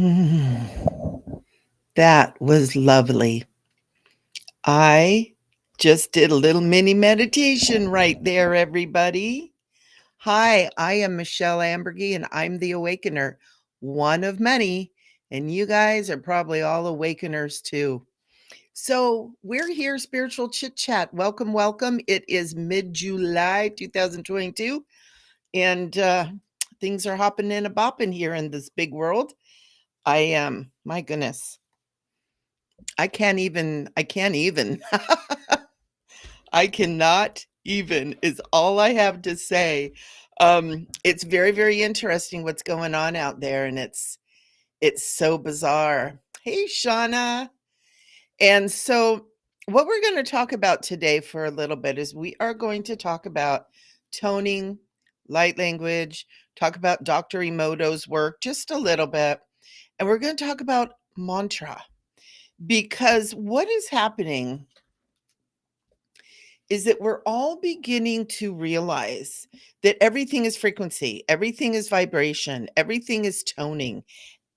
Mm, that was lovely. I just did a little mini meditation right there, everybody. Hi, I am Michelle Ambergy, and I'm the Awakener, one of many. And you guys are probably all awakeners too. So we're here, Spiritual Chit Chat. Welcome, welcome. It is mid July 2022, and things are hopping and a bopping here in this big world. I am, my goodness. I can't even. I cannot even is all I have to say. It's very, very interesting what's going on out there, and it's so bizarre. Hey, Shauna. And so what we're going to talk about today for a little bit is we are going to talk about toning, light language, talk about Dr. Emoto's work just a little bit, and we're going to talk about mantra. Because what is happening is that we're all beginning to realize that everything is frequency, everything is vibration, everything is toning,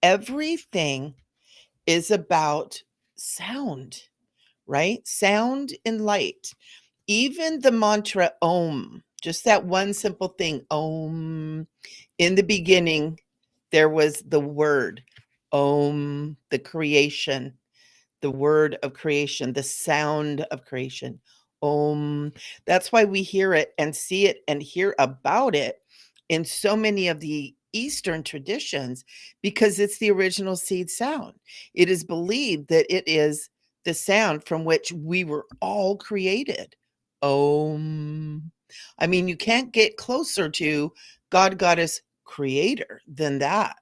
everything is about sound, right? Sound and light. Even the mantra Om, just that one simple thing, Om. In the beginning, there was the word Om, the creation, the word of creation, the sound of creation. Om. That's why we hear it and see it and hear about it in so many of the Eastern traditions because it's the original seed sound. It is believed that it is the sound from which we were all created. Om. I mean, you can't get closer to God, Goddess, Creator than that.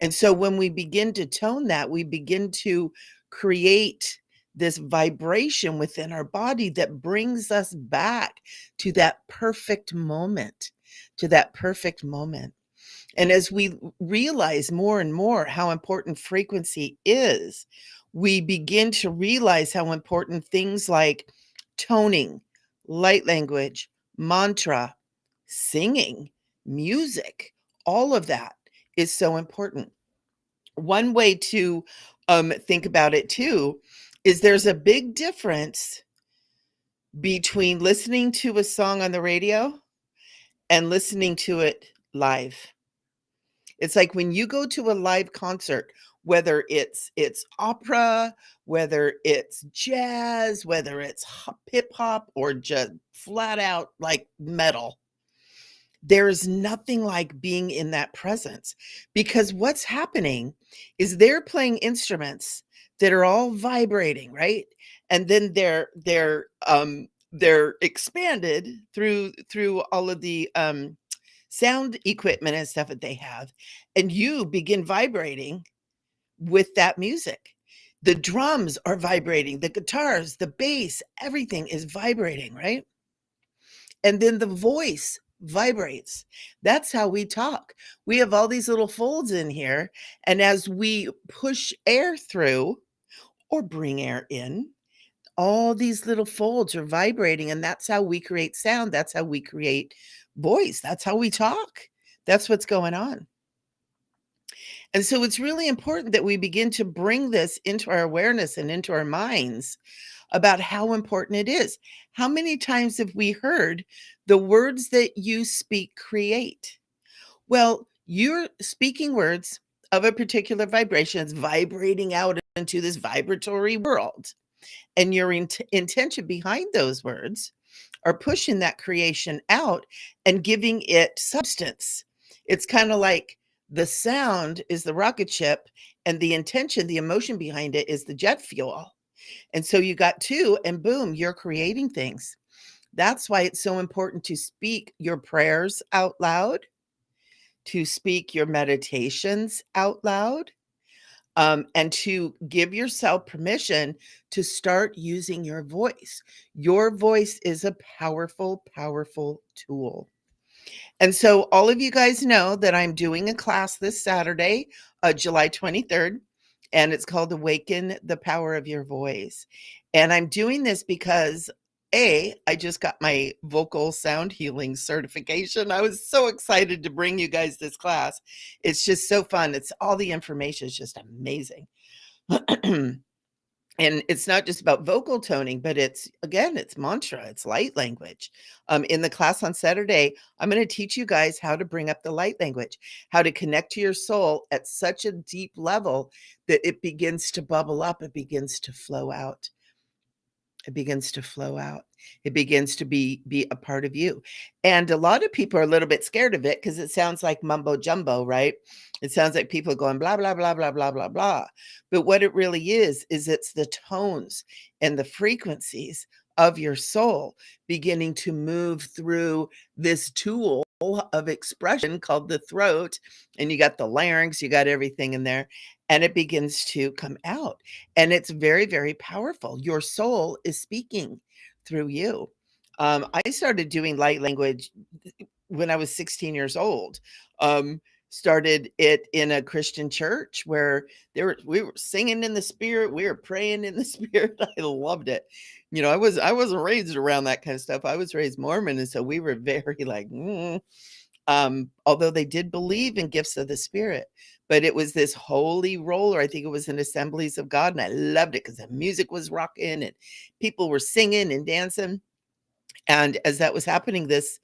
And so when we begin to tone that, we begin to create this vibration within our body that brings us back to that perfect moment, to that perfect moment. And as we realize more and more how important frequency is, we begin to realize how important things like toning, light language, mantra, singing, music, all of that is so important. One way to think about it too is there's a big difference between listening to a song on the radio and listening to it live. It's like when you go to a live concert, whether it's opera, whether it's jazz, whether it's hip hop or just flat out like metal, there is nothing like being in that presence because what's happening is they're playing instruments that are all vibrating, right? And then they're expanded through all of the sound equipment and stuff that they have, and you begin vibrating with that music. The drums are vibrating, the guitars, the bass, everything is vibrating, right? And then the voice vibrates. That's how we talk. We have all these little folds in here. And as we push air through or bring air in, all these little folds are vibrating. And that's how we create sound. That's how we create voice. That's how we talk. That's what's going on. And so it's really important that we begin to bring this into our awareness and into our minds about how important it is. How many times have we heard the words that you speak create? Well, you're speaking words of a particular vibration. It's vibrating out into this vibratory world. And your intention behind those words are pushing that creation out and giving it substance. It's kind of like the sound is the rocket ship, and the intention, the emotion behind it is the jet fuel. And so you got two, and boom, you're creating things. That's why it's so important to speak your prayers out loud, to speak your meditations out loud, and to give yourself permission to start using your voice. Your voice is a powerful, powerful tool. And so, all of you guys know that I'm doing a class this Saturday, July 23rd, and it's called Awaken the Power of Your Voice. And I'm doing this because I just got my vocal sound healing certification. I was so excited to bring you guys this class. It's just so fun. It's all the information is just amazing. And it's not just about vocal toning, but it's again, it's mantra, it's light language. In the class on Saturday, I'm going to teach you guys how to bring up the light language, how to connect to your soul at such a deep level that it begins to bubble up, it begins to flow out. It begins to flow out. It begins to be a part of you. And a lot of people are a little bit scared of it because it sounds like mumbo jumbo, right? It sounds like people going blah, blah, blah, blah, blah, blah, blah. But what it really is it's the tones and the frequencies of your soul beginning to move through this tool of expression called the throat. And you got the larynx, you got everything in there, and it begins to come out. And it's very, very powerful. Your soul is speaking through you. I started doing light language when I was 16 years old. Started it in a Christian church where we were singing in the spirit, we were praying in the spirit. I loved it. You know, I wasn't raised around that kind of stuff. I was raised Mormon, and so we were very like, although they did believe in gifts of the spirit, but it was this holy roller. I think it was in Assemblies of God, and I loved it because the music was rocking and people were singing and dancing. And as that was happening, this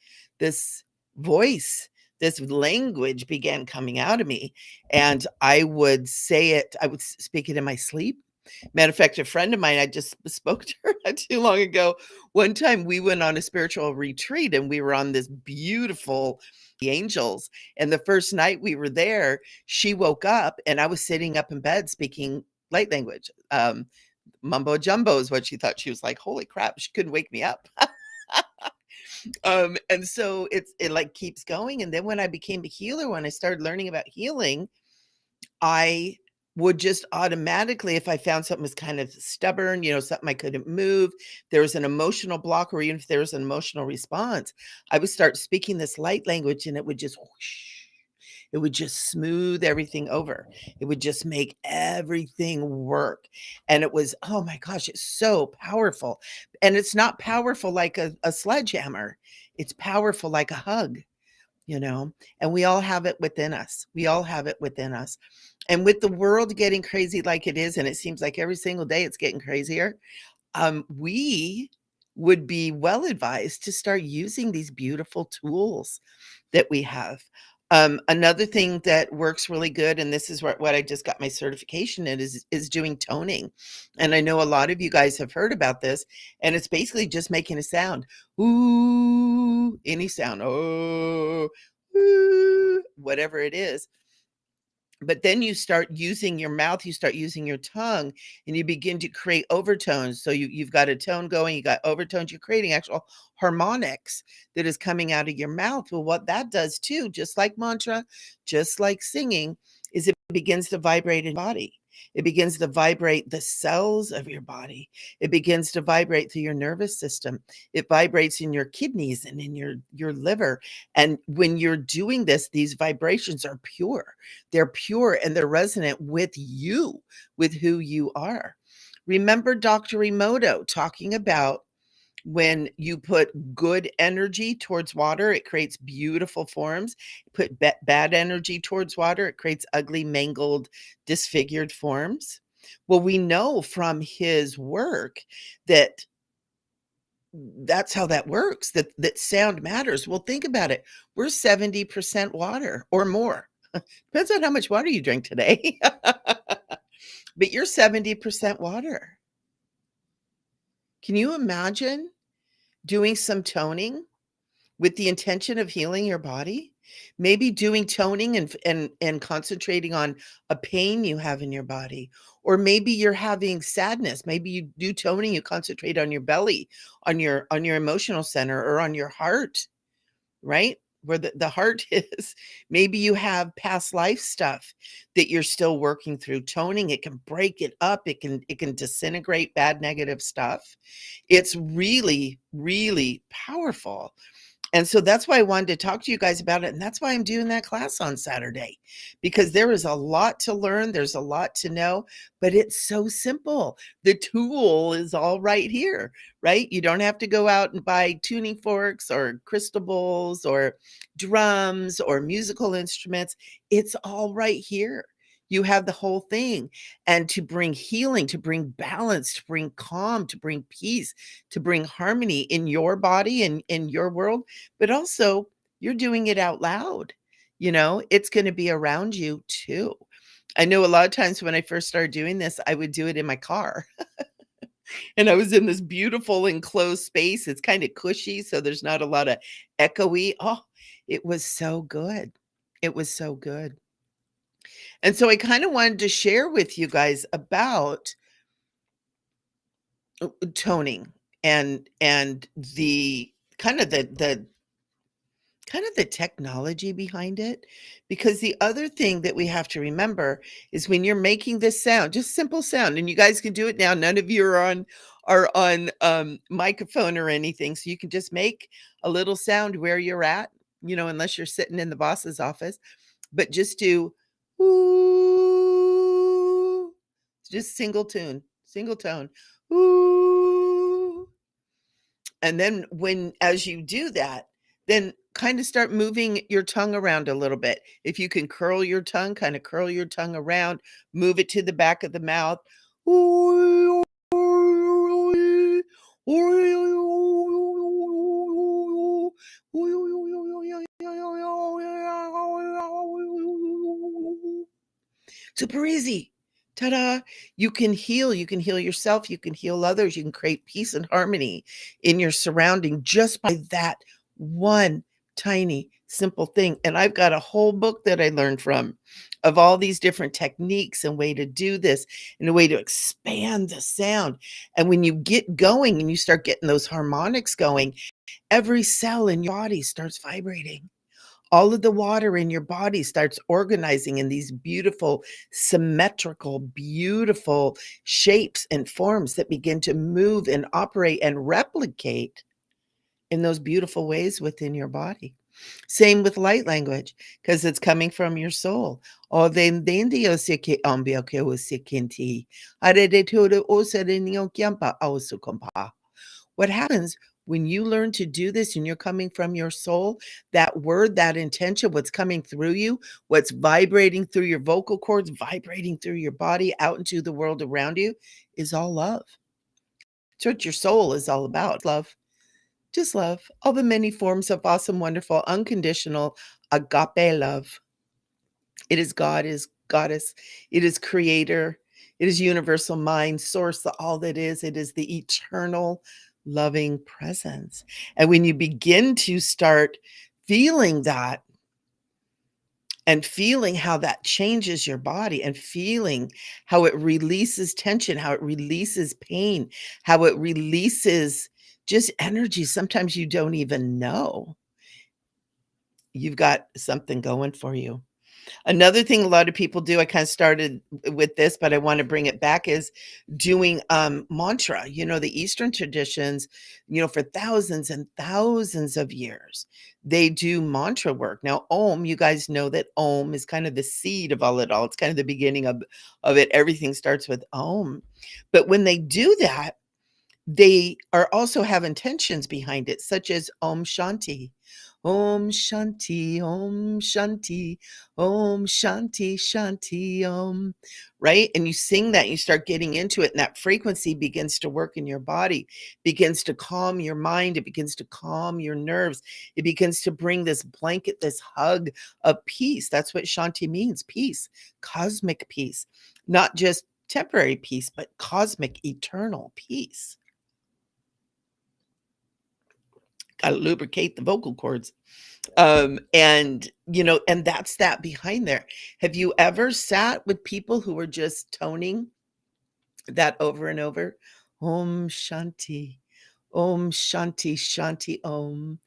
voice, this language began coming out of me, and I would say it. I would speak it in my sleep. Matter of fact, a friend of mine, I just spoke to her not too long ago. One time we went on a spiritual retreat and we were on this beautiful the angels. And the first night we were there, she woke up and I was sitting up in bed speaking light language. Mumbo jumbo is what she thought. She was like, holy crap, she couldn't wake me up. And so it like keeps going. And then when I became a healer, when I started learning about healing, I would just automatically, if I found something was kind of stubborn, you know, something I couldn't move, there was an emotional block, or even if there was an emotional response, I would start speaking this light language and it would just whoosh, it would just smooth everything over. It would just make everything work. And it was, oh my gosh, it's so powerful. And it's not powerful like a sledgehammer. It's powerful like a hug, you know, and we all have it within us. We all have it within us. And with the world getting crazy like it is, and it seems like every single day it's getting crazier, we would be well advised to start using these beautiful tools that we have. Another thing that works really good, and this is what I just got my certification in, is doing toning. And I know a lot of you guys have heard about this, and it's basically just making a sound. Ooh, any sound. Oh, ooh, whatever it is. But then you start using your mouth, you start using your tongue, and you begin to create overtones. So you've got a tone going, you got overtones, you're creating actual harmonics that is coming out of your mouth. Well, what that does too, just like mantra, just like singing, is it begins to vibrate in your body. It begins to vibrate the cells of your body. It begins to vibrate through your nervous system. It vibrates in your kidneys and in your liver. And when you're doing this, these vibrations are pure. They're pure and they're resonant with you, with who you are. Remember Dr. Emoto talking about when you put good energy towards water, it creates beautiful forms. Put bad energy towards water, it creates ugly, mangled, disfigured forms. Well, we know from his work that that's how that works, that sound matters. Well, think about it. We're 70% water or more. Depends on how much water you drink today. But you're 70% water. Can you imagine doing some toning with the intention of healing your body? Maybe doing toning and concentrating on a pain you have in your body. Or maybe you're having sadness. Maybe you do toning, you concentrate on your belly, on your emotional center, or on your heart, right? Where the heart is. Maybe you have past life stuff that you're still working through. Toning, it can break it up. It can disintegrate bad negative stuff. It's really, really powerful. And so that's why I wanted to talk to you guys about it, and that's why I'm doing that class on Saturday, because there is a lot to learn, there's a lot to know, but it's so simple. The tool is all right here, right? You don't have to go out and buy tuning forks or crystal bowls or drums or musical instruments. It's all right here. You have the whole thing. And to bring healing, to bring balance, to bring calm, to bring peace, to bring harmony in your body and in your world, but also you're doing it out loud. It's going to be around you too. I know a lot of times when I first started doing this, I would do it in my car. And I was in this beautiful enclosed space. It's kind of cushy, so there's not a lot of echoey. Oh, it was so good. It was so good. And so I kind of wanted to share with you guys about toning and the kind of the technology behind it, because the other thing that we have to remember is when you're making this sound, just simple sound, and you guys can do it now. None of you are on microphone or anything, so you can just make a little sound where you're at, unless you're sitting in the boss's office, but just do ooh, just single tone, ooh. And then as you do that, then kind of start moving your tongue around a little bit. If you can curl your tongue, kind of curl your tongue around, move it to the back of the mouth. Super easy. Ta-da. You can heal yourself, you can heal others, you can create peace and harmony in your surrounding just by that one tiny simple thing. And I've got a whole book that I learned from of all these different techniques and way to do this and a way to expand the sound. And when you get going and you start getting those harmonics going, every cell in your body starts vibrating. All of the water in your body starts organizing in these beautiful, symmetrical, beautiful shapes and forms that begin to move and operate and replicate in those beautiful ways within your body. Same with light language, because it's coming from your soul. O dendendio se que ambio que o se kinti. Arede todo o se renio kiampa au sukompa. What happens when you learn to do this and you're coming from your soul, that word, that intention, what's coming through you, what's vibrating through your vocal cords, vibrating through your body out into the world around you is all love. It's what your soul is all about. Love, just love. All the many forms of awesome, wonderful, unconditional agape love. It is God, it is goddess, it is creator, it is universal mind, source, all that is. It is the eternal loving presence. And when you begin to start feeling that and feeling how that changes your body and feeling how it releases tension, how it releases pain, how it releases just energy, sometimes you don't even know you've got something going for you. Another thing a lot of people do, I kind of started with this, but I want to bring it back, is doing mantra. The Eastern traditions, for thousands and thousands of years, they do mantra work. Now, Om, you guys know that Om is kind of the seed of all it all. It's kind of the beginning of it. Everything starts with Om. But when they do that, they are also have intentions behind it, such as Om Shanti. Om Shanti, Om Shanti, Om Shanti, Shanti, Om. Right? And you sing that, you start getting into it, and that frequency begins to work in your body, begins to calm your mind, it begins to calm your nerves. It begins to bring this blanket, this hug of peace. That's what Shanti means, peace, cosmic peace, not just temporary peace, but cosmic, eternal peace. Got to lubricate the vocal cords. And that's that behind there. Have you ever sat with people who are just toning that over and over? Om Shanti, Om Shanti, Shanti Om,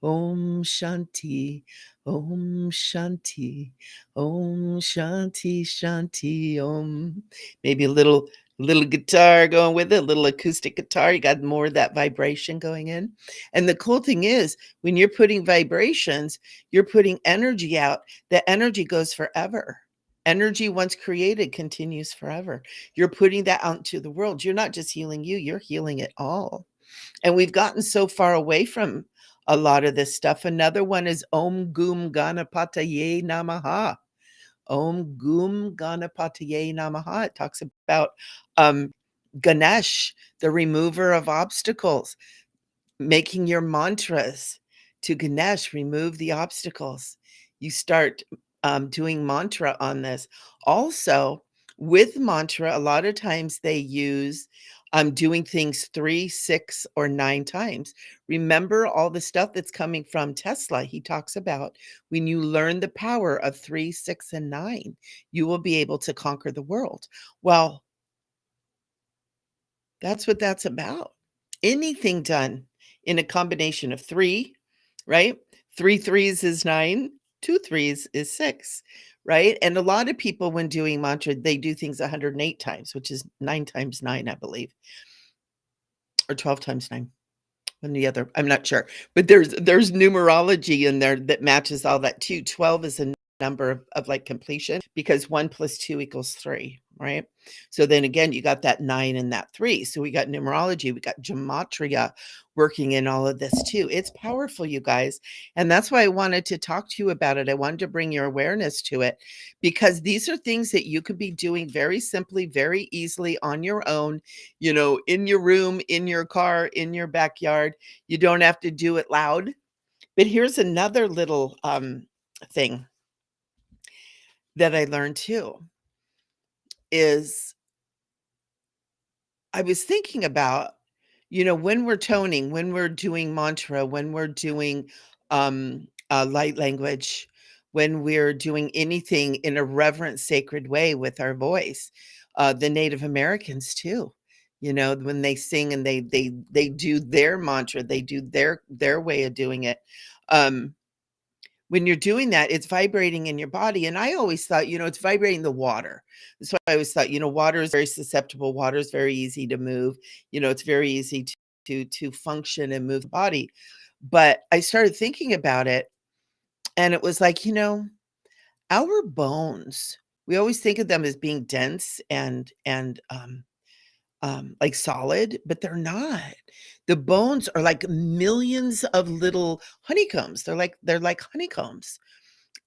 Om Shanti, Om Shanti, Om Shanti, Shanti Om. Maybe a little little guitar going with it, a little acoustic guitar, you got more of that vibration going in. And the cool thing is, when you're putting vibrations, you're putting energy out. The energy goes forever. Energy once created continues forever. You're putting that out into the world. You're not just healing you, you're healing it all. And we've gotten so far away from a lot of this stuff. Another one is Om Gum Ganapataye Namaha. Om Gum Ganapataye Namaha. It talks about Ganesh, the remover of obstacles, making your mantras to Ganesh, remove the obstacles. You start doing mantra on this. Also, with mantra, a lot of times they use doing things 3, 6, or 9 times. Remember all the stuff that's coming from Tesla. He talks about when you learn the power of 3, 6, and 9, you will be able to conquer the world. Well, that's what that's about. Anything done in a combination of 3, right? 3 threes is 9, 2 threes is 6, right? And a lot of people, when doing mantra, they do things 108 times, which is 9 times 9, I believe, or 12 times 9. One or the other, I'm not sure, but there's numerology in there that matches all that too. 12 is a number of like completion, because 1 plus 2 equals 3, right? So then again, you got that 9 and that 3. So we got numerology, we got gematria working in all of this too. It's powerful, you guys. And that's why I wanted to talk to you about it. I wanted to bring your awareness to it, because these are things that you could be doing very simply, very easily on your own, in your room, in your car, in your backyard. You don't have to do it loud. But here's another little thing that I learned too, is I was thinking about, when we're toning, when we're doing mantra, when we're doing light language, when we're doing anything in a reverent, sacred way with our voice, the Native Americans too. When they sing and they do their mantra, they do their way of doing it. Um, when you're doing that, it's vibrating in your body. And I always thought, it's vibrating the water. That's why I always thought, water is very susceptible. Water is very easy to move. It's very easy to function and move the body. But I started thinking about it, and it was like, our bones, we always think of them as being dense and like solid, but they're not. The bones are like millions of little honeycombs. They're like honeycombs,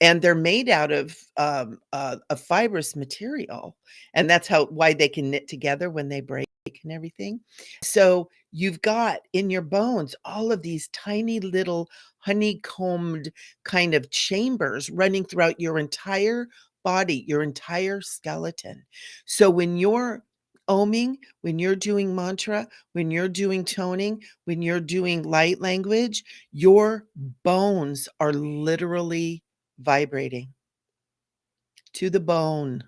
and they're made out of a fibrous material, and that's why they can knit together when they break and everything. So you've got in your bones all of these tiny little honeycombed kind of chambers running throughout your entire body, your entire skeleton. So when you're oming, when you're doing mantra, when you're doing toning, when you're doing light language, your bones are literally vibrating to the bone.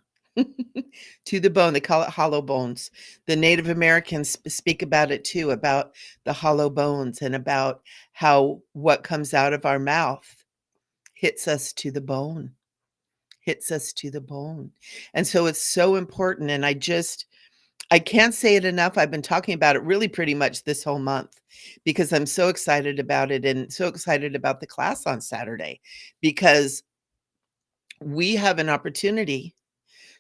To the bone. They call it hollow bones. The Native Americans speak about it too, about the hollow bones, and about how what comes out of our mouth hits us to the bone, hits us to the bone. And so it's so important. And I can't say it enough. I've been talking about it really pretty much this whole month, because I'm so excited about it, and so excited about the class on Saturday, because we have an opportunity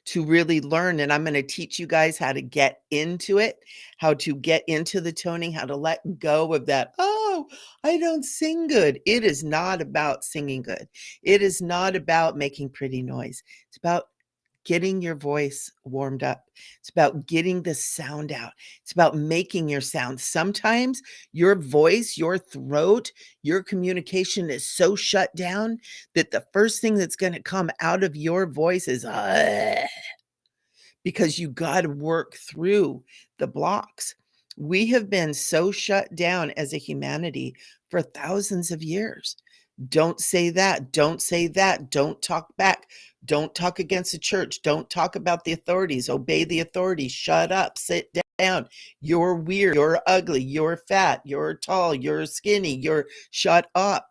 to really learn. And I'm going to teach you guys how to get into it, how to get into the toning, how to let go of that. Oh, I don't sing good. It is not about singing good. It is not about making pretty noise. It's about getting your voice warmed up. It's about getting the sound out. It's about making your sound. Sometimes your voice, your throat, your communication is so shut down that the first thing that's going to come out of your voice is because you got to work through the blocks. We have been so shut down as a humanity for thousands of years. Don't say that. Don't say that. Don't talk back. Don't talk against the church. Don't talk about the authorities. Obey the authorities. Shut up. Sit down. You're weird. You're ugly. You're fat. You're tall. You're skinny. You're shut up.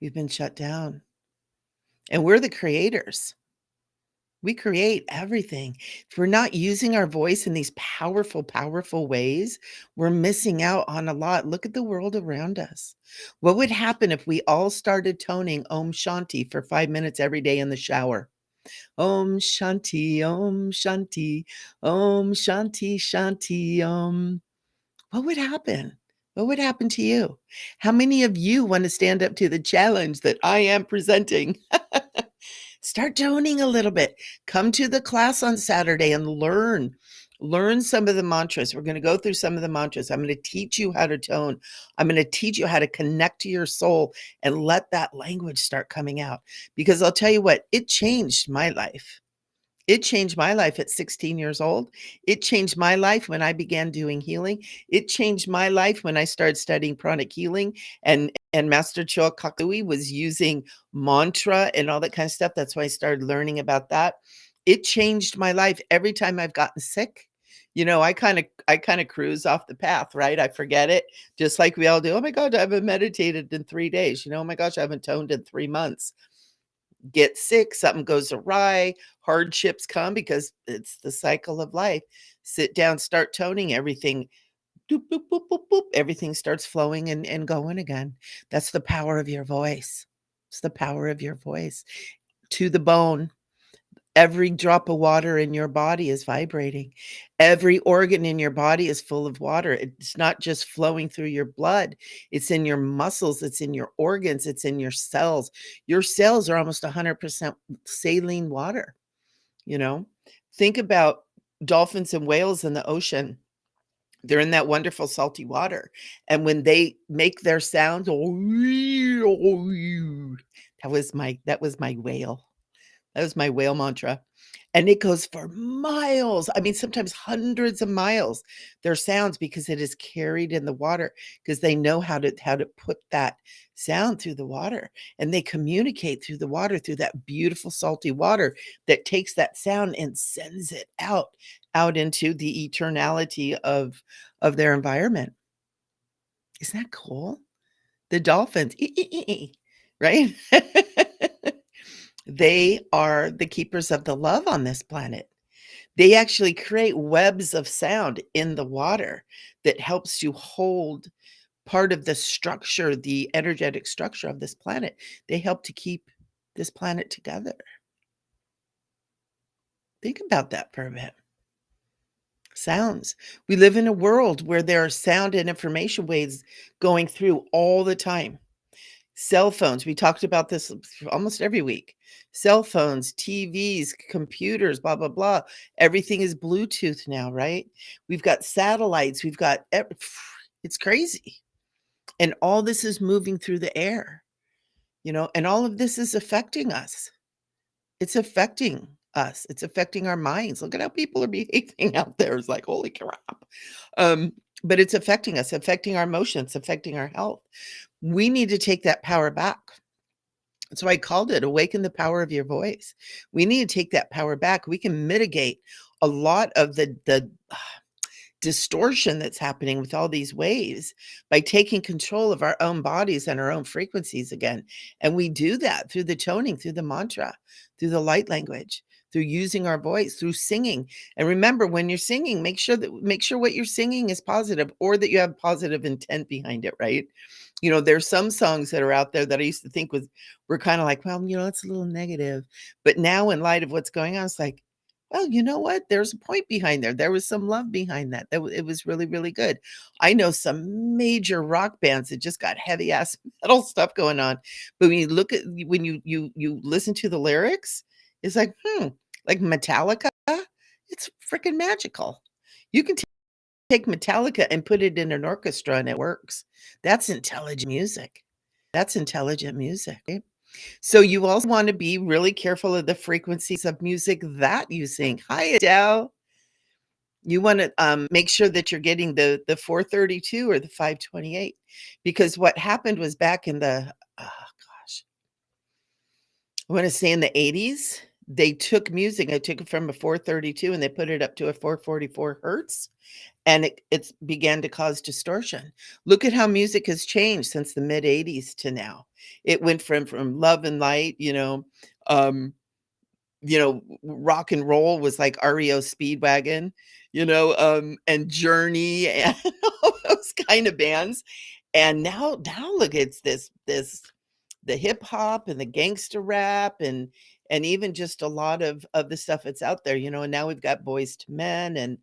We've been shut down. and we're the creators. We create everything. If we're not using our voice in these powerful, powerful ways, we're missing out on a lot. Look at the world around us. What would happen if we all started toning Om Shanti for 5 minutes every day in the shower? Om Shanti, Om Shanti, Om Shanti, Shanti, Om. What would happen? What would happen to you? How many of you want to stand up to the challenge that I am presenting? Start toning a little bit. Come to the class on Saturday and learn. Learn some of the mantras. We're going to go through some of the mantras. I'm going to teach you how to tone. I'm going to teach you how to connect to your soul and let that language start coming out. Because I'll tell you what, it changed my life. It changed my life at 16 years old. It changed my life when I began doing healing. It changed my life when I started studying pranic healing and Master Choa Kakui was using mantra and all that kind of stuff. That's why I started learning about that. It changed my life every time I've gotten sick. I kind of cruise off the path, right? I forget it, just like we all do. Oh my God, I haven't meditated in 3 days. Oh my gosh, I haven't toned in 3 months. Get sick, something goes awry, hardships come because it's the cycle of life. Sit down, start toning everything. Doop, boop, boop, boop, boop. Everything starts flowing and going again. That's the power of your voice. It's the power of your voice to the bone. Every drop of water in your body is vibrating. Every organ in your body is full of water. It's not just flowing through your blood, it's in your muscles, it's in your organs, it's in your cells. Your cells are almost 100% saline water. You know, think about dolphins and whales in the ocean. They're in that wonderful salty water. And when they make their sounds, that was my whale. That was my whale mantra. And it goes for miles. I mean, sometimes hundreds of miles. Their sounds because it is carried in the water because they know how to put that sound through the water. And they communicate through the water, through that beautiful salty water that takes that sound and sends it out into the eternality of their environment. Isn't that cool? The dolphins, right? They are the keepers of the love on this planet. They actually create webs of sound in the water that helps to hold part of the structure, the energetic structure of this planet. They help to keep this planet together. Think about that for a bit. Sounds. We live in a world where there are sound and information waves going through all the time. Cell phones, we talked about this almost every week. Cell phones, TVs, computers, blah, blah, blah. Everything is Bluetooth now, right? We've got satellites, we've got it's crazy. And all this is moving through the air, and all of this is affecting us. It's affecting us. It's affecting our minds. Look at how people are behaving out there. It's like, holy crap. But it's affecting us, affecting our emotions, affecting our health. We need to take that power back. So I called it Awaken the Power of Your Voice. We need to take that power back. We can mitigate a lot of the distortion that's happening with all these waves by taking control of our own bodies and our own frequencies again. And we do that through the toning, through the mantra, through the light language, through using our voice, through singing. And remember, when you're singing, make sure what you're singing is positive or that you have positive intent behind it, right? There's some songs that are out there that I used to think were kind of like, well, it's a little negative. But now in light of what's going on, it's like, well, you know what? There's a point behind there. There was some love behind that. It was really, really good. I know some major rock bands that just got heavy ass metal stuff going on. But when you listen to the lyrics, it's like, like Metallica, it's freaking magical. You can take Metallica and put it in an orchestra and it works. That's intelligent music. That's intelligent music. Right? So you also want to be really careful of the frequencies of music that you sing. Hi, Adele. You want to make sure that you're getting the 432 or the 528, because what happened was back in the, oh gosh, I want to say in the 80s, they took music, I took it from a 432 and they put it up to a 444 hertz, and it's began to cause distortion. Look at how music has changed since the mid '80s to now. It went from love and light, um, rock and roll was like REO Speedwagon, and Journey and all those kind of bands. And now look, it's this the hip hop and the gangster rap and even just a lot of the stuff that's out there, and now we've got Boys to Men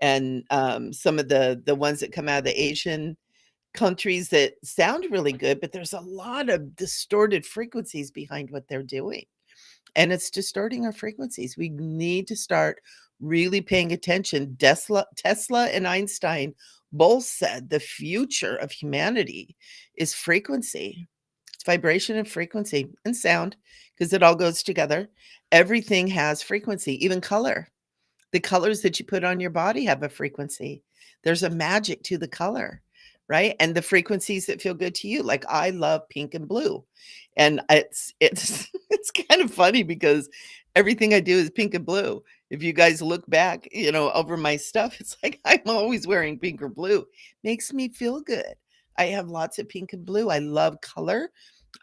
and some of the ones that come out of the Asian countries that sound really good, but there's a lot of distorted frequencies behind what they're doing. And it's distorting our frequencies. We need to start really paying attention. Tesla and Einstein both said the future of humanity is frequency. It's vibration and frequency and sound because it all goes together. Everything has frequency, even color. The colors that you put on your body have a frequency. There's a magic to the color, right? And the frequencies that feel good to you. Like I love pink and blue. And it's it's kind of funny because everything I do is pink and blue. If you guys look back, over my stuff, it's like I'm always wearing pink or blue. Makes me feel good. I have lots of pink and blue. I love color.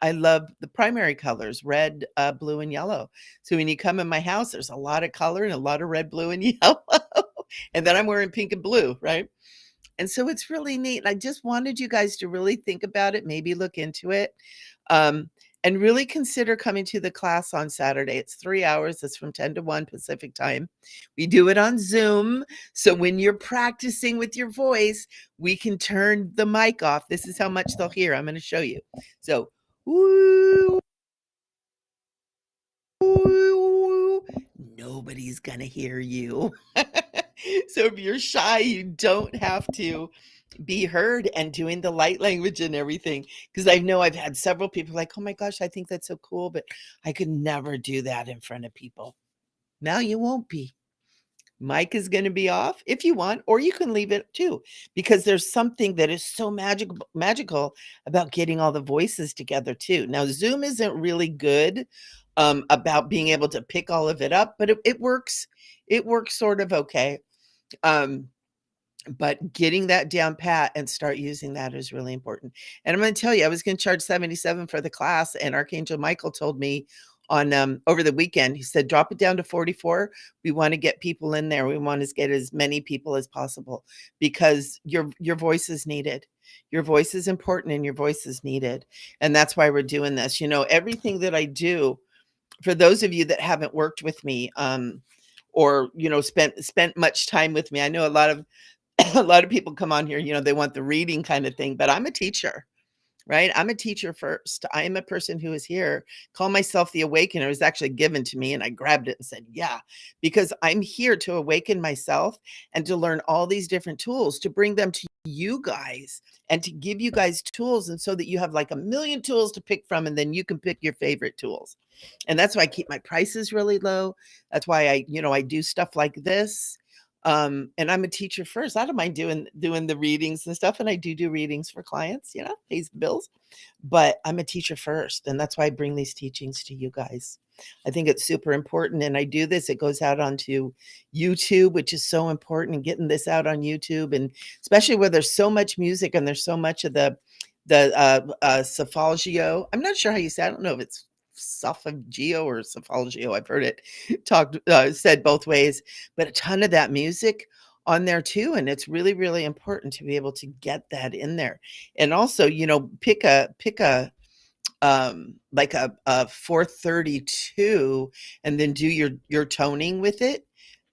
I love the primary colors, red, blue, and yellow. So when you come in my house, there's a lot of color and a lot of red, blue, and yellow. And then I'm wearing pink and blue, right? And so it's really neat. I just wanted you guys to really think about it, maybe look into it, um, and really consider coming to the class on Saturday. It's 3 hours. It's from 10 to 1 Pacific time. We do it on Zoom. So when you're practicing with your voice, we can turn the mic off. This is how much they'll hear. I'm going to show you. So, woo, woo, nobody's going to hear you. So if you're shy, you don't have to be heard and doing the light language and everything. Because I know I've had several people like, oh my gosh, I think that's so cool, but I could never do that in front of people. Now you won't be. Mic is going to be off if you want, or you can leave it too, because there's something that is so magical about getting all the voices together too. Now, Zoom isn't really good about being able to pick all of it up, but it works. It works sort of okay. Um, but getting that down pat and start using that is really important. And I'm going to tell you, I was going to charge 77 for the class, and Archangel Michael told me on over the weekend, he said, drop it down to 44. We want to get people in there. We want to get as many people as possible because your voice is needed. Your voice is important and your voice is needed. And that's why we're doing this. Everything that I do, for those of you that haven't worked with me, or spent much time with me, I know a lot of a lot of people come on here, they want the reading kind of thing, but I'm a teacher, right? I'm a teacher first. I am a person who is here, call myself the awakener. It was actually given to me and I grabbed it and said, yeah, because I'm here to awaken myself and to learn all these different tools to bring them to you guys and to give you guys tools. And so that you have like a million tools to pick from, and then you can pick your favorite tools. And that's why I keep my prices really low. That's why I do stuff like this. And I'm a teacher first. I don't mind doing the readings and stuff, and I do readings for clients, pays the bills. But I'm a teacher first, and that's why I bring these teachings to you guys. I think it's super important, and I do this. It goes out onto YouTube, which is so important, and getting this out on YouTube, and especially where there's so much music and there's so much of the solfeggio. I'm not sure how you say. I don't know if it's solfeggio or solfeggio. I've heard it said both ways, but a ton of that music on there too, and it's really really important to be able to get that in there. And also, pick a like a 432 and then do your toning with it.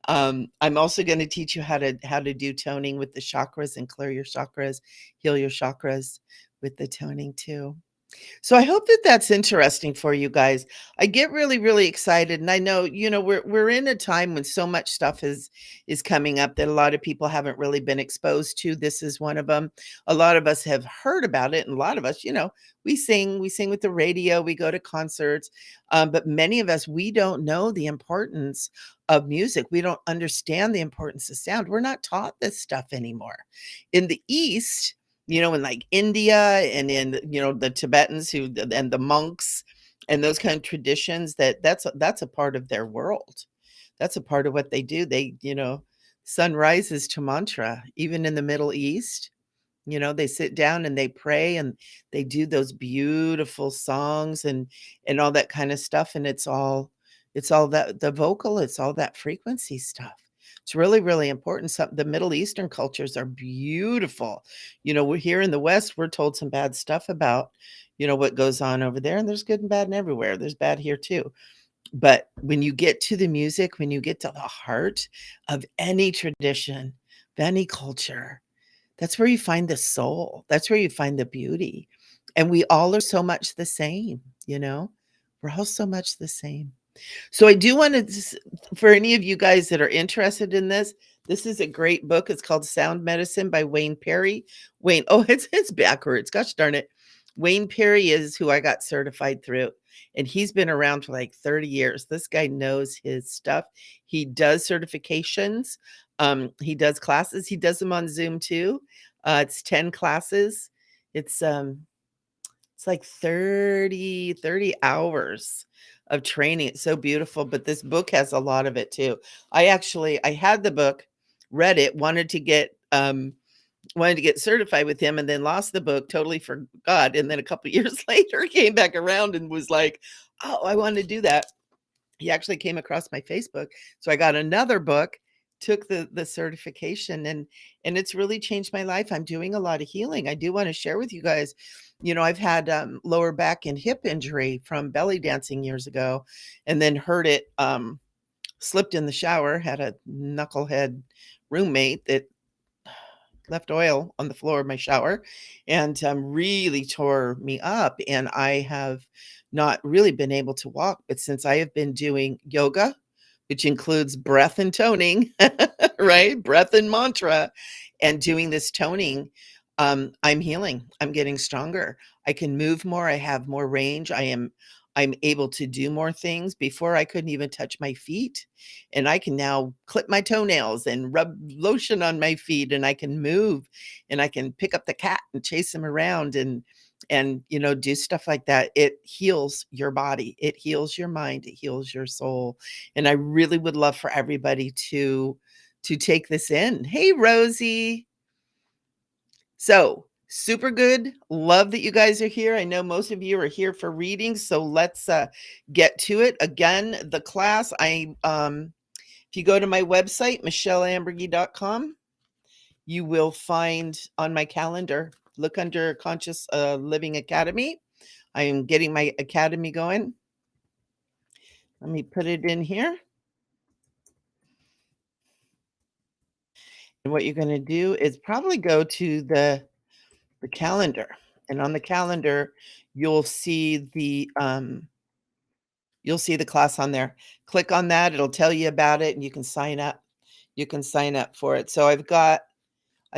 I'm also going to teach you how to do toning with the chakras and clear your chakras, heal your chakras with the toning too. So I hope that that's interesting for you guys. I get really, really excited, and I know, we're in a time when so much stuff is coming up that a lot of people haven't really been exposed to. This is one of them. A lot of us have heard about it, and a lot of us, we sing with the radio, we go to concerts, but many of us, we don't know the importance of music. We don't understand the importance of sound. We're not taught this stuff anymore. In the East, in like India and in, the Tibetans and the monks, and those kind of traditions that's a part of their world. That's a part of what they do. They, sun rises to mantra, even in the Middle East. They sit down and they pray and they do those beautiful songs and all that kind of stuff, and it's all that the vocal, it's all that frequency stuff. It's really, really important. Some the Middle Eastern cultures are beautiful. We're here in the West, we're told some bad stuff about, what goes on over there, and there's good and bad and everywhere. There's bad here too. But when you get to the music, when you get to the heart of any tradition, of any culture, that's where you find the soul. That's where you find the beauty. And we all are so much the same, you know? We're all so much the same. So I do want to, for any of you guys that are interested in this is a great book. It's called Sound Medicine by Wayne Perry. Wayne, oh, it's backwards. Gosh darn it. Wayne Perry is who I got certified through, and he's been around for like 30 years. This guy knows his stuff. He does certifications. He does classes. He does them on Zoom too. It's 10 classes. It's like 30 hours of training. It's so beautiful, but this book has a lot of it too. I had the book, read it, wanted to get certified with him, and then lost the book, totally forgot, and then a couple of years later came back around and was like, "Oh, I want to do that." He actually came across my Facebook, so I got another book, took the certification, and it's really changed my life. I'm doing a lot of healing. I do want to share with you guys. I've had lower back and hip injury from belly dancing years ago, and then hurt it. Slipped in the shower. Had a knucklehead roommate that left oil on the floor of my shower and really tore me up. And I have not really been able to walk. But since I have been doing yoga, which includes breath and toning, right? Breath and mantra, and doing this toning, I'm healing. I'm getting stronger. I can move more. I have more range. I'm able to do more things. Before I couldn't even touch my feet, and I can now clip my toenails and rub lotion on my feet, and I can move, and I can pick up the cat and chase him around and do stuff like that. It heals your body. It heals your mind. It heals your soul. And I really would love for everybody to take this in. Hey, Rosie. So, super good. Love that you guys are here. I know most of you are here for readings, so let's get to it. Again, the class, if you go to my website, michelleambergy.com, you will find on my calendar, look under Conscious Living Academy. I am getting my academy going. Let me put it in here. And what you're going to do is probably go to the calendar, and on the calendar you'll see the class on there. Click on that, it'll tell you about it, and you can sign up. You can sign up for it. So I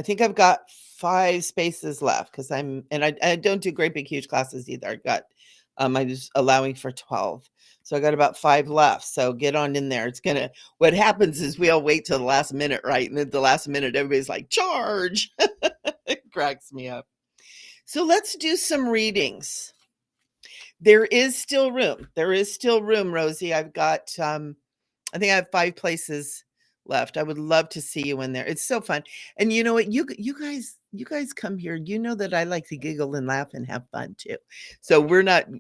think I've got 5 spaces left, because I don't do great big huge classes either. I was allowing for 12. So I got about 5 left. So get on in there. What happens is we all wait till the last minute, right? And at the last minute, everybody's like, charge. It cracks me up. So let's do some readings. There is still room. There is still room, Rosie. I think I have 5 places left. I would love to see you in there. It's so fun. And you know what? You guys come here. You know that I like to giggle and laugh and have fun too. So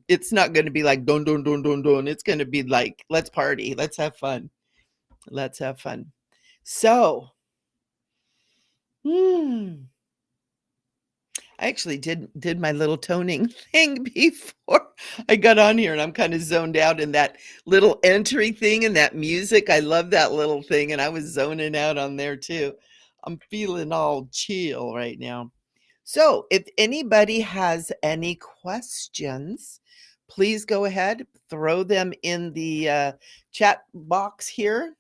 it's not going to be like don don don don don. It's going to be like, let's party. Let's have fun. Let's have fun. So, I actually did my little toning thing before I got on here, and I'm kind of zoned out in that little entry thing and that music. I love that little thing, and I was zoning out on there too. I'm feeling all chill right now. So, if anybody has any questions, please go ahead, throw them in the chat box here.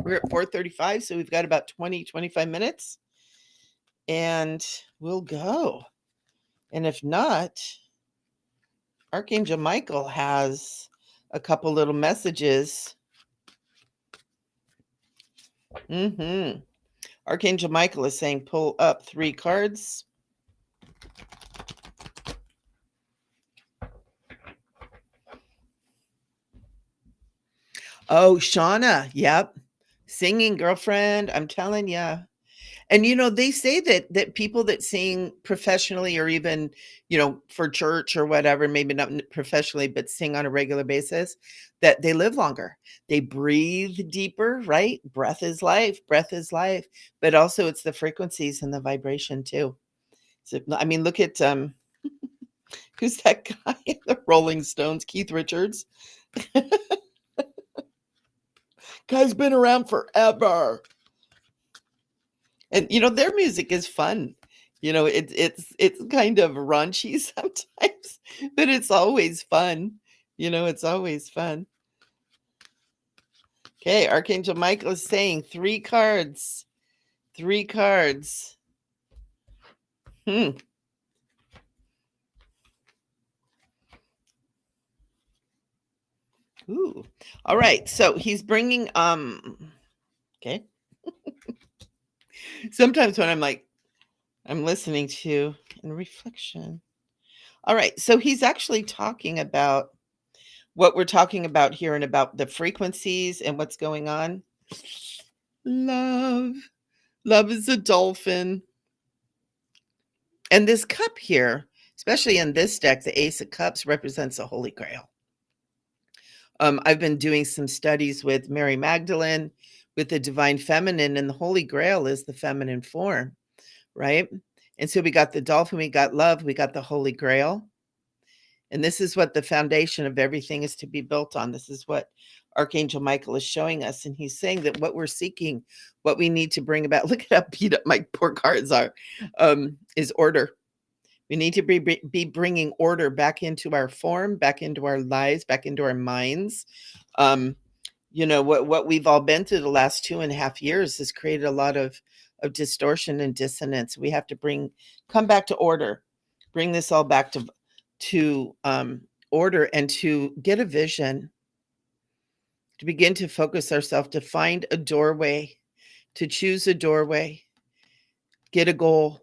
We're at 4:35, so we've got about 25 minutes, and we'll go. And if not, Archangel Michael has a couple little messages. Archangel Michael is saying pull up 3 cards. Oh, Shauna, yep. Singing girlfriend, I'm telling ya. And, they say that people that sing professionally or even, for church or whatever, maybe not professionally, but sing on a regular basis, that they live longer. They breathe deeper, right? Breath is life, breath is life. But also it's the frequencies and the vibration too. So, I mean, look at who's that guy in the Rolling Stones, Keith Richards. Guy's been around forever. And, their music is fun. It's kind of raunchy sometimes, but it's always fun. It's always fun. Okay, Archangel Michael is saying 3 cards. 3 cards. Hmm. Ooh. All right. So he's bringing okay. Sometimes when I'm listening to in reflection. All right. So he's actually talking about what we're talking about here and about the frequencies and what's going on. Love. Love is a dolphin. And this cup here, especially in this deck, the Ace of Cups represents the Holy Grail. I've been doing some studies with Mary Magdalene, with the Divine Feminine, and the Holy Grail is the feminine form, right? And so we got the dolphin, we got love, we got the Holy Grail. And this is what the foundation of everything is to be built on. This is what Archangel Michael is showing us. And he's saying that what we're seeking, what we need to bring about, look at how beat up my poor cards are, is order. We need to be bringing order back into our form, back into our lives, back into our minds. What we've all been through the last 2.5 years has created a lot of distortion and dissonance. We have to come back to order, bring this all back to order, and to get a vision, to begin to focus ourselves, to find a doorway, to choose a doorway, get a goal.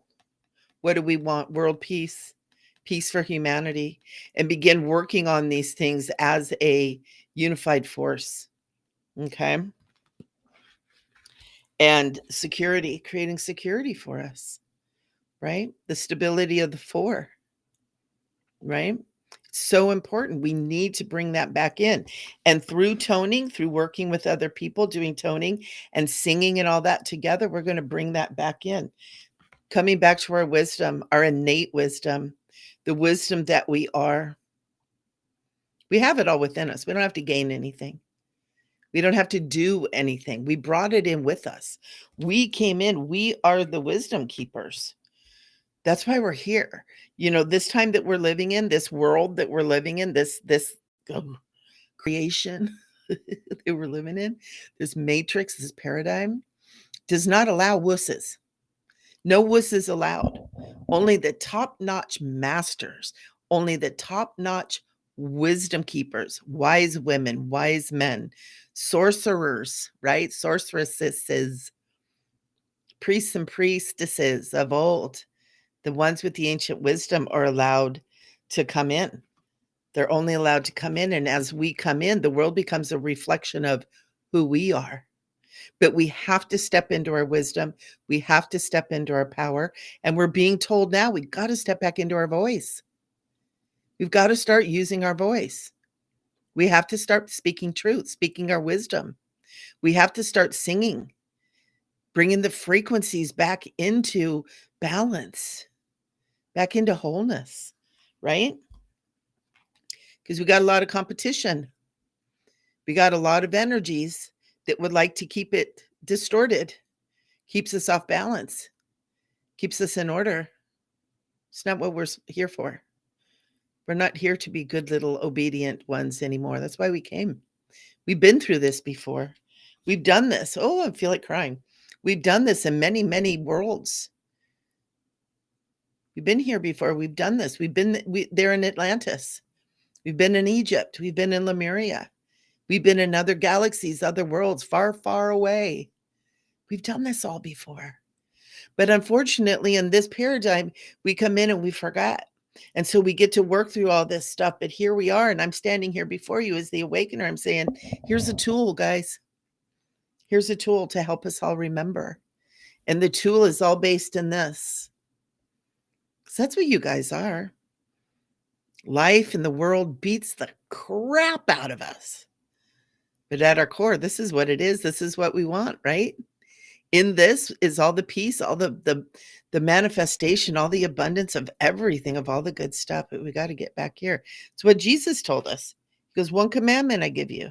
What do we want? World peace, peace for humanity, and begin working on these things as a unified force. Okay. And security, creating security for us, right? The stability of the 4, right? It's so important. We need to bring that back in. And through toning, through working with other people, doing toning and singing and all that together, we're going to bring that back in. Coming back to our wisdom, our innate wisdom, the wisdom that we are. We have it all within us. We don't have to gain anything. We don't have to do anything. We brought it in with us. We came in. We are the wisdom keepers. That's why we're here. This time that we're living in, this world that we're living in, this creation that we're living in, this matrix, this paradigm, does not allow wusses. No wusses allowed. Only the top-notch masters, only the top-notch wisdom keepers, wise women, wise men, sorcerers, right? Sorceresses, priests and priestesses of old, the ones with the ancient wisdom are allowed to come in. They're only allowed to come in. And as we come in, the world becomes a reflection of who we are. But we have to step into our wisdom. We have to step into our power. And we're being told now we've got to step back into our voice. We've got to start using our voice. We have to start speaking truth, speaking our wisdom. We have to start singing, bringing the frequencies back into balance, back into wholeness, right? Because we got a lot of competition. We got a lot of energies that would like to keep it distorted, keeps us off balance, keeps us in order. It's not what we're here for. We're not here to be good little obedient ones anymore. That's why we came. We've been through this before. We've done this. Oh, I feel like crying. We've done this in many, many worlds. We've been here before. We've done this. We've been there in Atlantis. We've been in Egypt. We've been in Lemuria. We've been in other galaxies, other worlds, far, far away. We've done this all before. But unfortunately, in this paradigm, we come in and we forgot. And so we get to work through all this stuff, but here we are, and I'm standing here before you as the awakener. I'm saying, here's a tool, guys. Here's a tool to help us all remember. And the tool is all based in this. Because that's what you guys are. Life in the world beats the crap out of us. But at our core, this is what it is. This is what we want, right? In this is all the peace, all the manifestation, all the abundance of everything, of all the good stuff. But we got to get back here. It's what Jesus told us. He goes, one commandment I give you: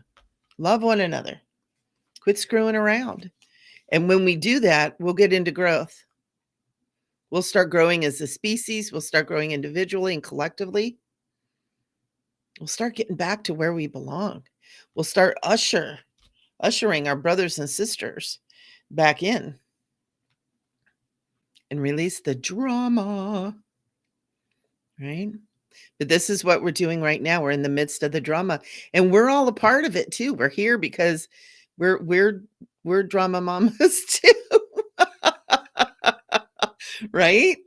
love one another. Quit screwing around. And when we do that, we'll get into growth. We'll start growing as a species. We'll start growing individually and collectively. We'll start getting back to where we belong. We'll start ushering our brothers and sisters back in and release the drama, right? But this is what we're doing right now. We're in the midst of the drama, and we're all a part of it too. We're here because we're drama mamas too, right?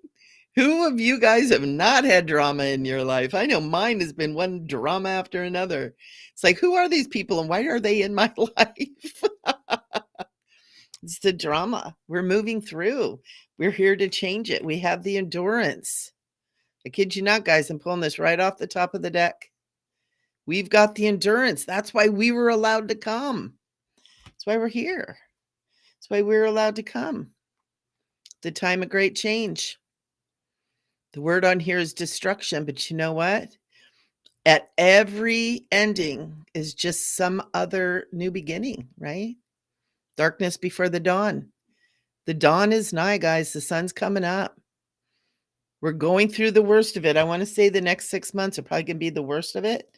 Who of you guys have not had drama in your life? I know mine has been one drama after another. It's like, who are these people and why are they in my life? It's the drama. We're moving through. We're here to change it. We have the endurance. I kid you not, guys. I'm pulling this right off the top of the deck. We've got the endurance. That's why we were allowed to come. That's why we're here. That's why we were allowed to come. The time of great change. The word on here is destruction, but you know what? At every ending is just some other new beginning, right? Darkness before the dawn. The dawn is nigh, guys. The sun's coming up. We're going through the worst of it. I want to say the next 6 months are probably going to be the worst of it.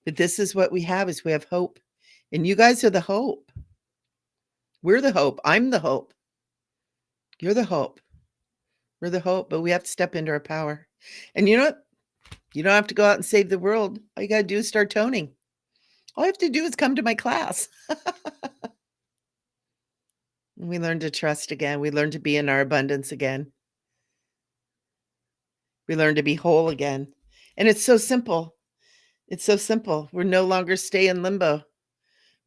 But this is what we have, is we have hope. And you guys are the hope. We're the hope. I'm the hope. You're the hope. We're the hope, but we have to step into our power. And you know what? You don't have to go out and save the world. All you got to do is start toning. All you have to do is come to my class. We learn to trust again. We learn to be in our abundance again. We learn to be whole again. And it's so simple. It's so simple. We're no longer stay in limbo.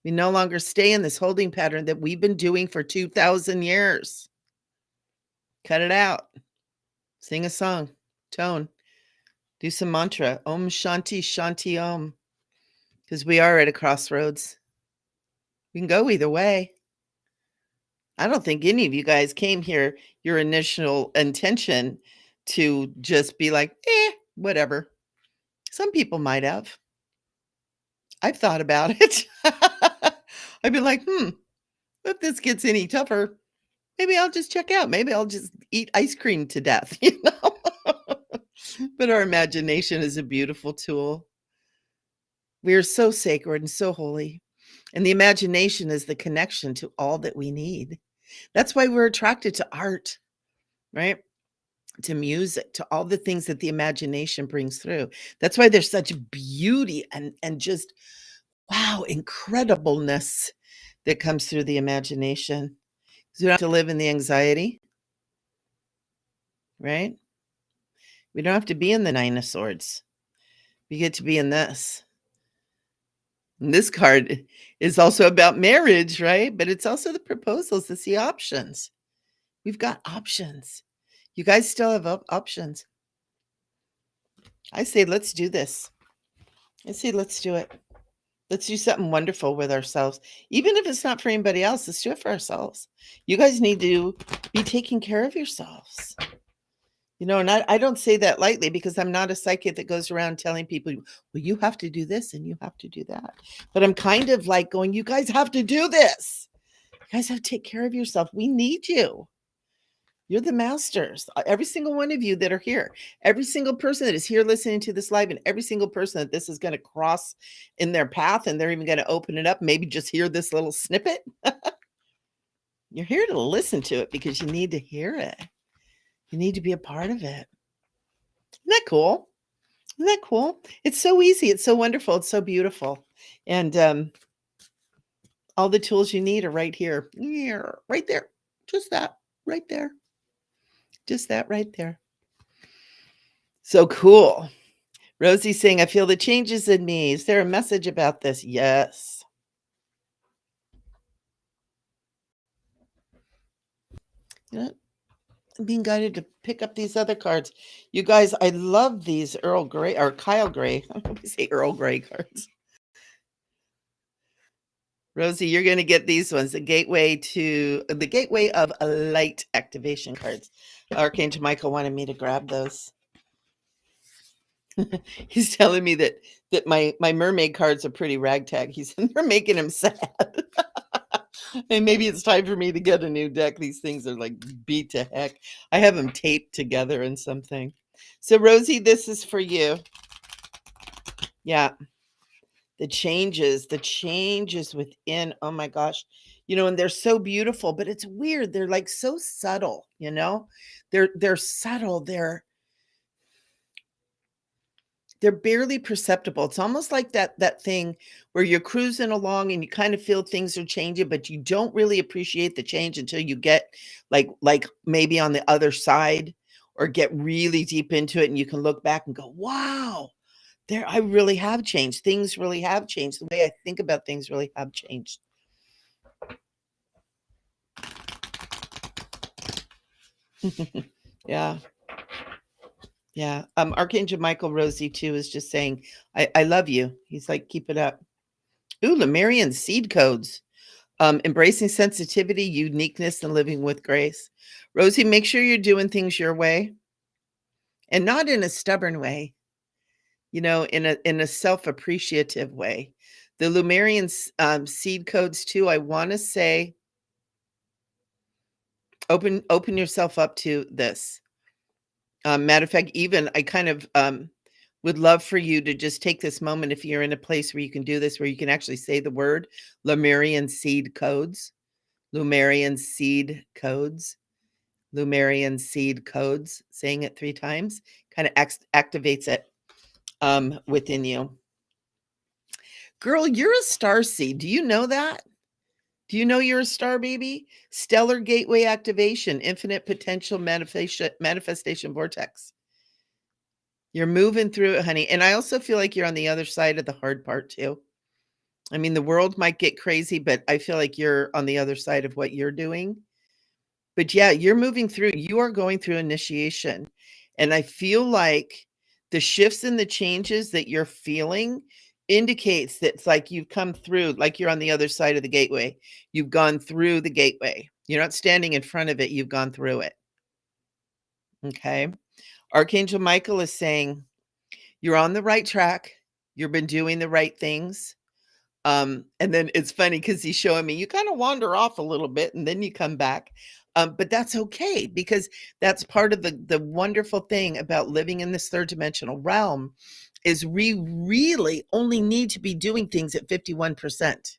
We no longer stay in this holding pattern that we've been doing for 2,000 years. Cut it out. Sing a song. Tone. Do some mantra. Om Shanti Shanti Om. Because we are at a crossroads. We can go either way. I don't think any of you guys came here, your initial intention to just be like, whatever. Some people might have. I've thought about it. I've been like, if this gets any tougher, maybe I'll just check out. Maybe I'll just eat ice cream to death, you know? But our imagination is a beautiful tool. We are so sacred and so holy. And the imagination is the connection to all that we need. That's why we're attracted to art, right? To music, to all the things that the imagination brings through. That's why there's such beauty and just, wow, incredibleness that comes through the imagination. 'Cause we don't have to live in the anxiety, right? We don't have to be in the Nine of Swords. We get to be in this. And this card is also about marriage, right? But it's also the proposals. It's the options. We've got options. You guys still have options. I say, let's do this. I say, let's do it. Let's do something wonderful with ourselves. Even if it's not for anybody else, let's do it for ourselves. You guys need to be taking care of yourselves. You know, and I don't say that lightly, because I'm not a psychic that goes around telling people, well, you have to do this and you have to do that. But I'm kind of like going, you guys have to do this. You guys have to take care of yourself. We need you. You're the masters. Every single one of you that are here, every single person that is here listening to this live, and every single person that this is going to cross in their path, and they're even going to open it up, maybe just hear this little snippet. You're here to listen to it because you need to hear it. You need to be a part of it. Isn't that cool? Isn't that cool? It's so easy. It's so wonderful. It's so beautiful. And all the tools you need are right here. Right there. Just that right there. Just that right there. So cool. Rosie's saying, "I feel the changes in me. Is there a message about this?" Yes. You know, I'm being guided to pick up these other cards. You guys, I love these Earl Grey or Kyle Grey. I hope you say Earl Grey cards. Rosie, you're gonna get these ones, the gateway of a light activation cards. Archangel Michael wanted me to grab those. He's telling me that my mermaid cards are pretty ragtag. He said they're making him sad. And maybe it's time for me to get a new deck. These things are like beat to heck. I have them taped together and something. So Rosie, this is for you. Yeah, the changes within. Oh my gosh. And they're so beautiful, but it's weird. They're like so subtle, you know? They're subtle. They're barely perceptible. It's almost like that thing where you're cruising along and you kind of feel things are changing, but you don't really appreciate the change until you get like maybe on the other side or get really deep into it and you can look back and go, "Wow, there I really have changed. Things really have changed. The way I think about things really have changed." Yeah. Yeah. Archangel Michael Rosie too is just saying, I love you. He's like, keep it up. Ooh, Lemurian seed codes. Embracing sensitivity, uniqueness, and living with grace. Rosie, make sure you're doing things your way and not in a stubborn way, in a self-appreciative way. The Lumerian seed codes too, I want to say open yourself up to this. Matter of fact, even I kind of would love for you to just take this moment if you're in a place where you can do this, where you can actually say the word Lemurian seed codes, Lumerian seed codes, Lumerian seed codes, saying it 3 times kind of activates it within you. Girl, you're a star seed. Do you know that? Do you know you're a star baby? Stellar gateway activation, infinite potential manifestation vortex. You're moving through it, honey. And I also feel like you're on the other side of the hard part too. I mean, the world might get crazy, but I feel like you're on the other side of what you're doing. But yeah, you're moving through, you are going through initiation. And I feel like the shifts and the changes that you're feeling indicates that it's like you've come through, like you're on the other side of the gateway. You've gone through the gateway. You're not standing in front of it, you've gone through it. Okay. Archangel Michael is saying, you're on the right track. You've been doing the right things. And then it's funny because he's showing me you kind of wander off a little bit and then you come back. But that's okay because that's part of the wonderful thing about living in this third dimensional realm is we really only need to be doing things at 51%.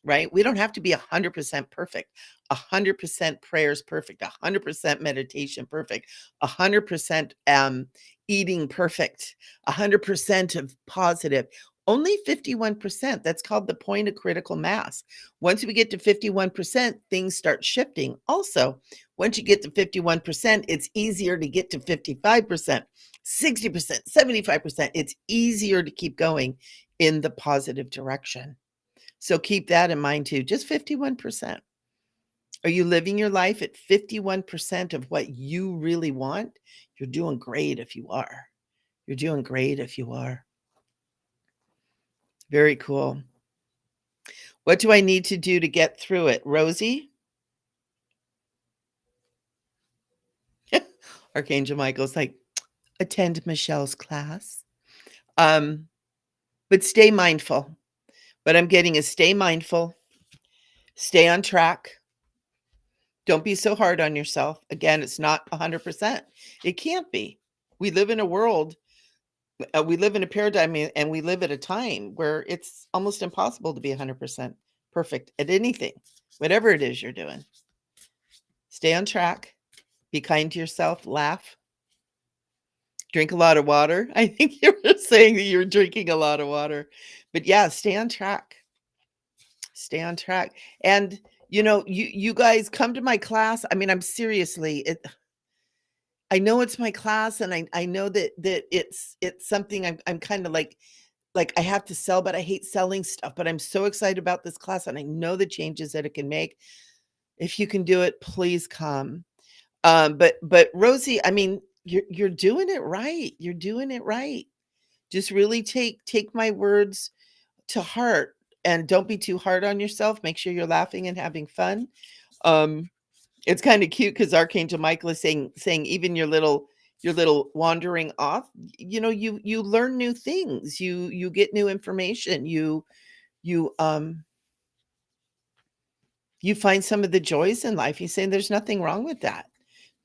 Right? We don't have to be 100% perfect. 100% prayers perfect. 100% meditation perfect. 100% eating perfect. 100% of positive. Only 51%. That's called the point of critical mass. Once we get to 51%, things start shifting. Also, once you get to 51%, it's easier to get to 55%, 60%, 75%. It's easier to keep going in the positive direction. So keep that in mind too. Just 51%. Are you living your life at 51% of what you really want? You're doing great if you are. You're doing great if you are. Very cool. What do I need to do to get through it? Rosie? Archangel Michael's like, attend Michelle's class. But stay mindful. What I'm getting is stay mindful, stay on track. Don't be so hard on yourself. Again, it's not 100%. It can't be. We live in a world, we live in a paradigm, and we live at a time where it's almost impossible to be 100% perfect at anything, whatever it is you're doing. Stay on track. Be kind to yourself. Laugh. Drink a lot of water. I think you were saying that you're drinking a lot of water. But yeah, stay on track. Stay on track. And you guys come to my class. I mean, I'm seriously, I know it's my class, and I know that it's something I'm kinda like I have to sell, but I hate selling stuff, but I'm so excited about this class, and I know the changes that it can make. If you can do it, please come. But Rosie, I mean, you're doing it right. You're doing it right. Just really take my words to heart, and don't be too hard on yourself. Make sure you're laughing and having fun. Um, it's kinda cute because Archangel Michael is saying even your little wandering off, you learn new things, you get new information, you you find some of the joys in life. He's saying there's nothing wrong with that.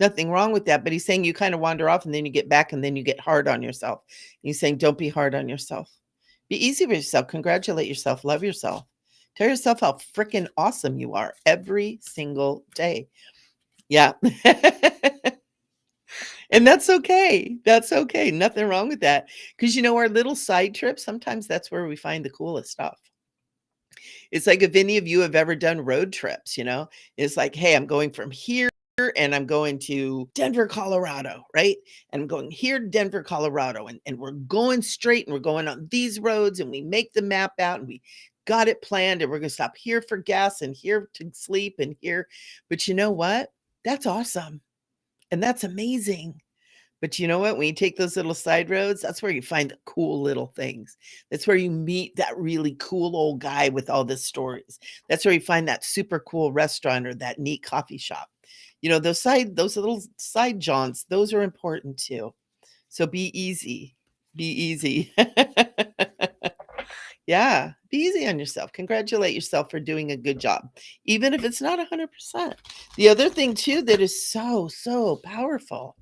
Nothing wrong with that, but he's saying you kinda wander off and then you get back and then you get hard on yourself. He's saying, "Don't be hard on yourself. Be easy with yourself, congratulate yourself, love yourself. Tell yourself how freaking awesome you are every single day." Yeah. And that's okay. That's okay. Nothing wrong with that. Because our little side trips, sometimes that's where we find the coolest stuff. It's like if any of you have ever done road trips, it's like, hey, I'm going from here and I'm going to Denver, Colorado, right? And I'm going here to Denver, Colorado. And we're going straight and we're going on these roads and we make the map out and we got it planned and we're going to stop here for gas and here to sleep and here. But you know what? That's awesome. And that's amazing. But you know what? When you take those little side roads, that's where you find the cool little things. That's where you meet that really cool old guy with all the stories. That's where you find that super cool restaurant or that neat coffee shop. Those little side jaunts, those are important too. So be easy. Be easy. Yeah, be easy on yourself. Congratulate yourself for doing a good job, even if it's not 100%. The other thing too that is so, so powerful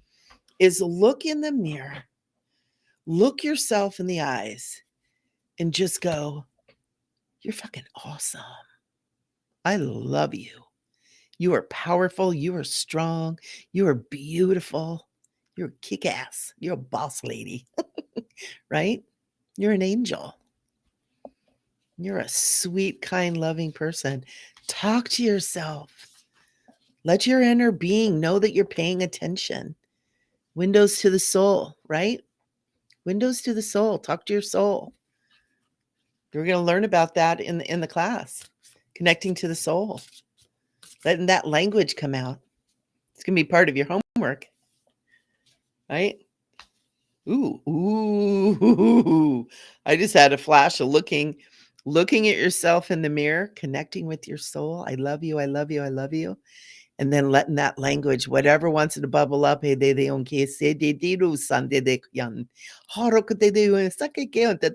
is look in the mirror, look yourself in the eyes, and just go, "You're fucking awesome. I love you. You are powerful. You are strong. You are beautiful. You're kick ass. You're a boss lady," right? You're an angel. You're a sweet, kind, loving person. Talk to yourself. Let your inner being know that you're paying attention. Windows to the soul, right? Windows to the soul. Talk to your soul. We're going to learn about that in the class. Connecting to the soul. Letting that language come out. It's going to be part of your homework, right? Ooh, ooh. I just had a flash of looking at yourself in the mirror, connecting with your soul. I love you. I love you. I love you. And then letting that language, whatever wants to bubble up, "Hey, de on que se de ru san de yan. Haro que de un sake ke on te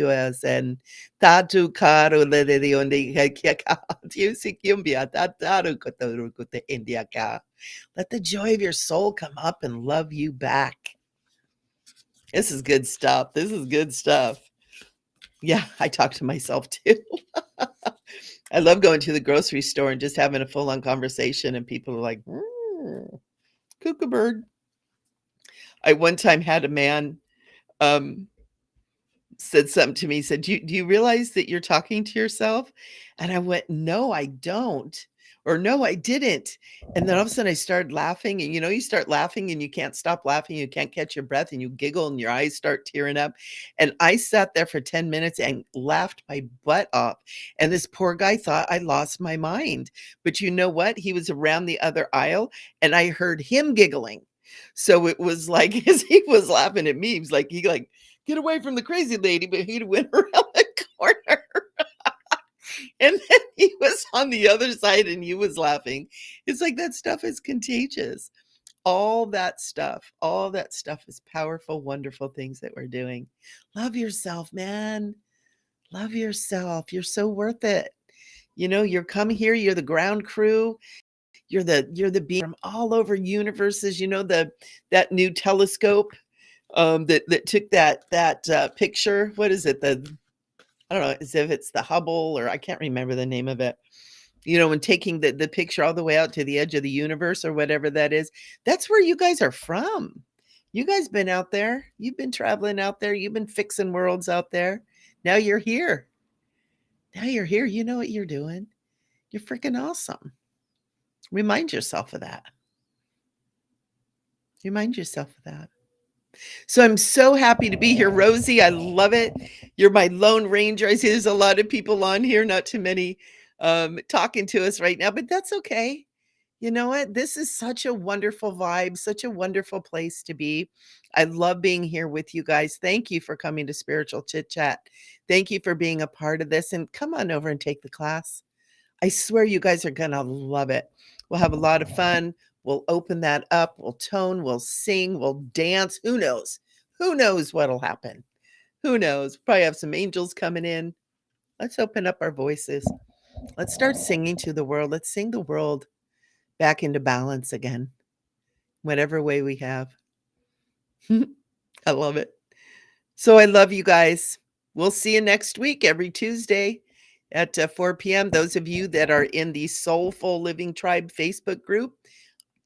as and tatu caro le de on de ka you si cumbia tataru kote India ka." Let the joy of your soul come up and love you back. This is good stuff. This is good stuff. Yeah, I talk to myself too. I love going to the grocery store and just having a full-on conversation, and people are like, "Cuckoo bird." I one time had a man, um, said something to me, said, "Do you realize that you're talking to yourself?" And I went, "No, I don't," or "No, I didn't." And then all of a sudden I started laughing, and you start laughing and you can't stop laughing, you can't catch your breath and you giggle and your eyes start tearing up. And I sat there for 10 minutes and laughed my butt off. And this poor guy thought I lost my mind. But you know what? He was around the other aisle and I heard him giggling. So it was like as he was laughing at me, he was like, "Get away from the crazy lady," but he'd went around the corner, and then he was on the other side and he was laughing. It's like that stuff is contagious. All that stuff is powerful, wonderful things that we're doing. Love yourself, man. Love yourself. You're so worth it. You're coming here, you're the ground crew. You're the being from all over universes. That new telescope that took that picture. What is it? I don't know, as if it's the Hubble, or I can't remember the name of it. When taking the picture all the way out to the edge of the universe or whatever that is. That's where you guys are from. You guys been out there. You've been traveling out there. You've been fixing worlds out there. Now you're here. Now you're here. You know what you're doing. You're freaking awesome. Remind yourself of that. Remind yourself of that. So I'm so happy to be here, Rosie. I love it. You're my lone ranger. I see there's a lot of people on here, not too many talking to us right now, but that's okay. You know what? This is such a wonderful vibe, such a wonderful place to be. I love being here with you guys. Thank you for coming to Spiritual Chit Chat. Thank you for being a part of this. And come on over and take the class. I swear you guys are going to love it. We'll have a lot of fun. We'll open that up. We'll tone, we'll sing, we'll dance. Who knows? Who knows what'll happen? Who knows? Probably have some angels coming in. Let's open up our voices. Let's start singing to the world. Let's sing the world back into balance again, whatever way we have. I love it. So I love you guys. We'll see you next week, every Tuesday at 4 p.m. Those of you that are in the Soulful Living Tribe Facebook group,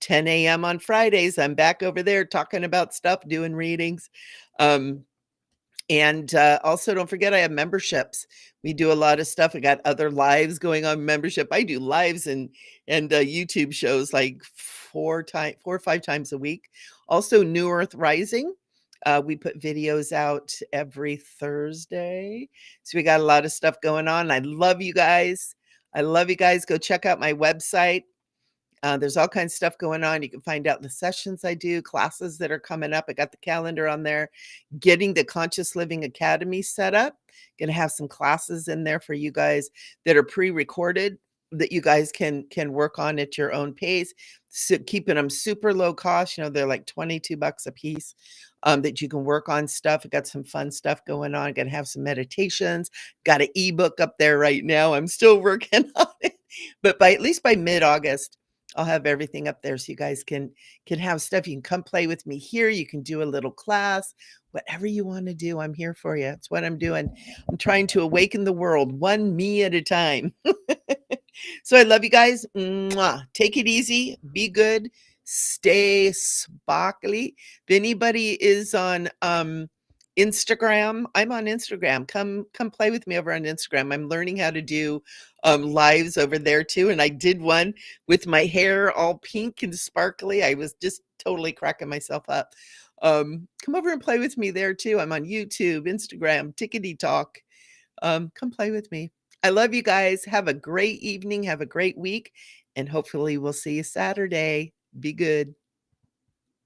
10 a.m. on Fridays. I'm back over there talking about stuff, doing readings. And also, don't forget, I have memberships. We do a lot of stuff. I got other lives going on membership. I do lives and YouTube shows like 4 or 5 times a week. Also, New Earth Rising. We put videos out every Thursday. So we got a lot of stuff going on. I love you guys. I love you guys. Go check out my website. There's all kinds of stuff going on. You can find out the sessions I do, classes that are coming up. I got the calendar on there. Getting the Conscious Living Academy set up. Gonna have some classes in there for you guys that are pre-recorded that you guys can work on at your own pace. So keeping them super low cost. You know, they're like $22 a piece. That you can work on stuff. I got some fun stuff going on. Gonna have some meditations. Got an ebook up there right now. I'm still working on it, but by at least by mid-August, I'll have everything up there so you guys can have stuff. You can come play with me here. You can do a little class, whatever you want to do. I'm here for you. That's what I'm doing. I'm trying to awaken the world, one me at a time. So I love you guys. Mwah. Take it easy. Be good. Stay sparkly. If anybody is on Instagram, I'm on Instagram. Come play with me over on Instagram. I'm learning how to do lives over there too. And I did one with my hair all pink and sparkly. I was just totally cracking myself up. Come over and play with me there too. I'm on YouTube, Instagram, Tickety Talk. Come play with me. I love you guys. Have a great evening. Have a great week. And hopefully we'll see you Saturday. Be good.